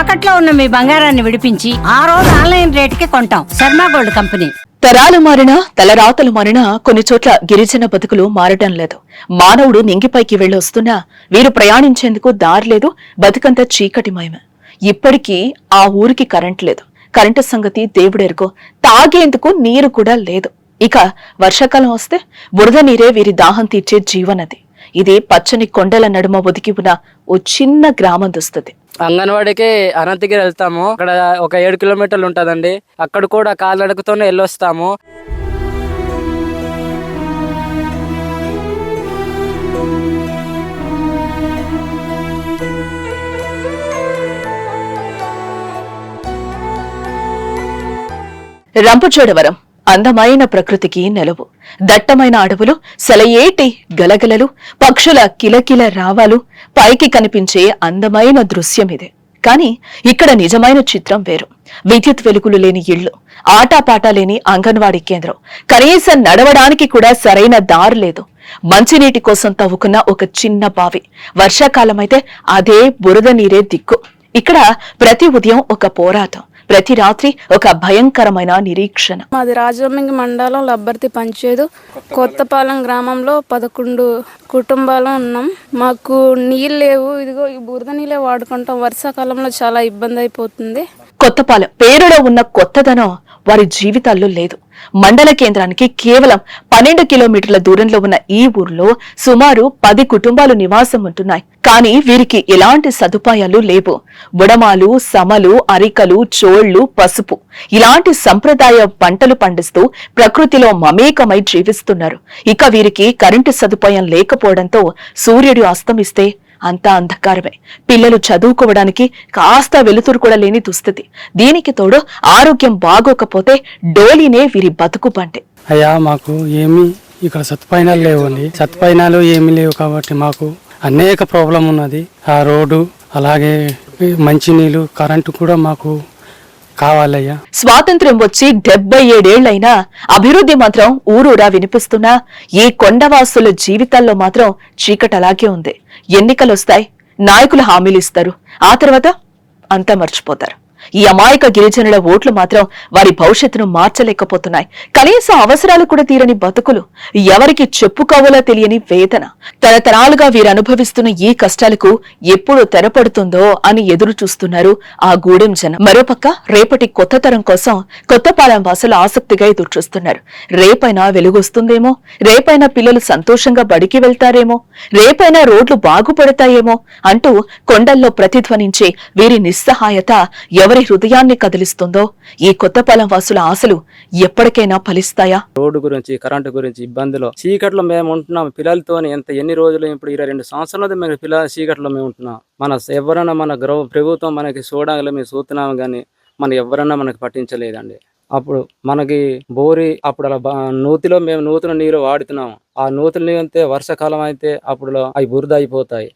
తాకట్లో ఉన్న మీ బంగారాన్ని విడిపించి ఆ రోజు ఆన్లైన్ రేటుకి కొంటాం. Sharma gold company. తరాలు మారినా తలరాతలు మారినా కొన్ని చోట్ల గిరిజన బతుకులు మారటం లేదు. మానవుడు నింగిపైకి వెళ్ళొస్తున్నా వీరు ప్రయాణించేందుకు దారి లేదు. బతుకంతా చీకటిమయమే. ఇప్పటికీ ఆ ఊరికి కరెంట్ లేదు. కరెంటు సంగతి దేవుడెరుకో. తాగేందుకు నీరు కూడా లేదు. ఇక వర్షాకాలం వస్తే బురద నీరే వీరి దాహం తీర్చే జీవనది. ఇది పచ్చని కొండల నడుమ ఒదిగి ఉన్న ఓ చిన్న గ్రామం దుస్తుంది. అంగన్వాడికి అనంతగిరి వెళ్తాము. అక్కడ ఒక 7 కిలోమీటర్లు ఉంటదండి. అక్కడ కూడా కాలినడకతోనే వెళ్ళొస్తాము. రంపచోడవరం అందమైన ప్రకృతికి నెలవు. దట్టమైన అడవులు, సెలయేటి గలగలలు, పక్షుల కిలకిల రావాలు, పైకి కనిపించే అందమైన దృశ్యమిదే. కాని ఇక్కడ నిజమైన చిత్రం వేరు. విద్యుత్ వెలుగులు లేని ఇళ్లు, ఆటాపాటా లేని అంగన్వాడీ కేంద్రం, కనీసం నడవడానికి కూడా సరైన దారి లేదు. మంచినీటి కోసం తవ్వుకున్న ఒక చిన్న బావి. వర్షాకాలమైతే అదే బురద నీరే దిక్కు. ఇక్కడ ప్రతి ఉదయం ఒక పోరాటం, ప్రతి రాత్రి ఒక భయంకరమైన నిరీక్షణ. మాది రాజమండ్రి మండలం లబ్బర్తి పంచాయతీ కొత్తపాలెం గ్రామంలో 11 కుటుంబాలు ఉన్నాం. మాకు నీళ్ళు లేవు. ఇదిగో ఈ బురద నీళ్ళే వాడుకుంటాం. వర్షాకాలంలో చాలా ఇబ్బంది అయిపోతుంది. కొత్తపాలెం పేరులో ఉన్న కొత్తదనం వారి జీవితాల్లో లేదు. మండల కేంద్రానికి కేవలం 12 కిలోమీటర్ల దూరంలో ఉన్న ఈ ఊర్లో సుమారు 10 కుటుంబాలు నివాసం ఉంటున్నాయి. కానీ వీరికి ఎలాంటి సదుపాయాలు లేవు. బుడమాలు, సమలు, అరికలు, చోళ్లు, పసుపు ఇలాంటి సంప్రదాయ పంటలు పండిస్తూ ప్రకృతిలో మమేకమై జీవిస్తున్నారు. ఇక వీరికి కరెంటు సదుపాయం లేకపోవడంతో సూర్యుడు అస్తమిస్తే అంతా అంధకారమే. పిల్లలు చదువుకోవడానికి కాస్త వెలుతురు కూడా లేని దుస్థితి. దీనికి తోడు ఆరోగ్యం బాగోకపోతే డోలీనే వీరి బతుకు పంటే. అయ్యా, మాకు ఏమీ ఇక్కడ సత్పైనాలు లేవండి. సత్పైనాలు ఏమీ లేవు కాబట్టి మాకు అనేక ప్రాబ్లం ఉన్నది. ఆ రోడ్డు, అలాగే మంచినీళ్ళు, కరెంటు కూడా మాకు కావాలయ్యా. స్వాతంత్ర్యం వచ్చి 77 ఏళ్లైనా అభివృద్ధి మాత్రం ఊరూరా వినిపిస్తున్నా ఈ కొండవాసుల జీవితాల్లో మాత్రం చీకటి అలాగే ఉంది. ఎన్నికలొస్తాయి, నాయకులు హామీలు ఇస్తారు, ఆ తర్వాత అంతా మర్చిపోతారు. ఈ అమాయక గిరిజనుల ఓట్లు మాత్రం వారి భవిష్యత్తును మార్చలేకపోతున్నాయి. కనీస అవసరాలు కూడా తీరని బతుకులు, ఎవరికి చెప్పుకోవాలో తెలియని వేదన. తరతరాలుగా వీరు అనుభవిస్తున్న ఈ కష్టాలకు ఎప్పుడు తెరపడుతుందో అని ఎదురు చూస్తున్నారు ఆ గూడెం జనం. మరోపక్క రేపటి కొత్త తరం కోసం కొత్తపాలెం వాసులు ఆసక్తిగా ఎదురు చూస్తున్నారు. రేపైనా వెలుగొస్తుందేమో, రేపైనా పిల్లలు సంతోషంగా బడికి వెళ్తారేమో, రేపైనా రోడ్లు బాగుపడతాయేమో అంటూ కొండల్లో ప్రతిధ్వనించే వీరి నిస్సహాయత ఎవరి హృదయాన్ని కదిలిస్తుందో. ఈ కొత్తపాలెం వాసుల ఆశలు ఎప్పటికైనా ఫలిస్తాయా? రోడ్డు గురించి, కరెంటు గురించి ఇబ్బందులు, చీకట్లో మేము ఉంటున్నాం. పిల్లలతో ఎన్ని రోజులు, ఇప్పుడు 22 సంవత్సరాలు మేము పిల్లల చీకట్లో మేము ఉంటున్నాం. ఎవరైనా మన ప్రభుత్వం మనకి చూడాలి, మేము చూస్తున్నాము, కానీ ఎవరన్నా మనకి పట్టించలేదండి. అప్పుడు మనకి బోరి, అప్పుడు అలా నూతిలో మేము నూతన నీరు వాడుతున్నాము. ఆ నూతన నీరు అయితే వర్షాకాలం అయితే అప్పుడు అవి బురద అయిపోతాయి.